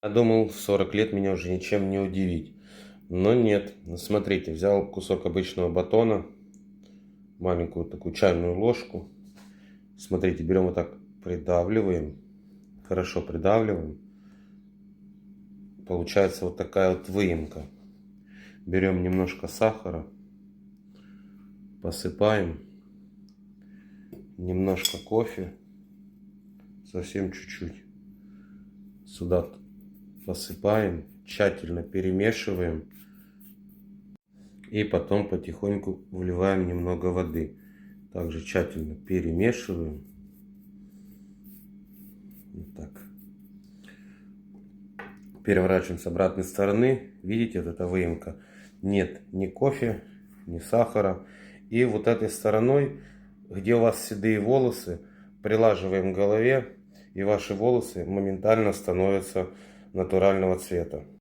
Я думал, в 40 лет меня уже ничем не удивить. Но нет. Смотрите, взял кусок обычного батона, маленькую такую чайную ложку. Смотрите, берем вот так, придавливаем, хорошо придавливаем. Получается вот такая вот выемка. Берем немножко сахара, посыпаем, немножко кофе, совсем чуть-чуть. Сюда посыпаем, тщательно перемешиваем. И потом потихоньку вливаем немного воды. Также тщательно перемешиваем. Вот так. Переворачиваем с обратной стороны. Видите, вот эта выемка. Нет ни кофе, ни сахара. И вот этой стороной, где у вас седые волосы, прилаживаем к голове. И ваши волосы моментально становятся натурального цвета.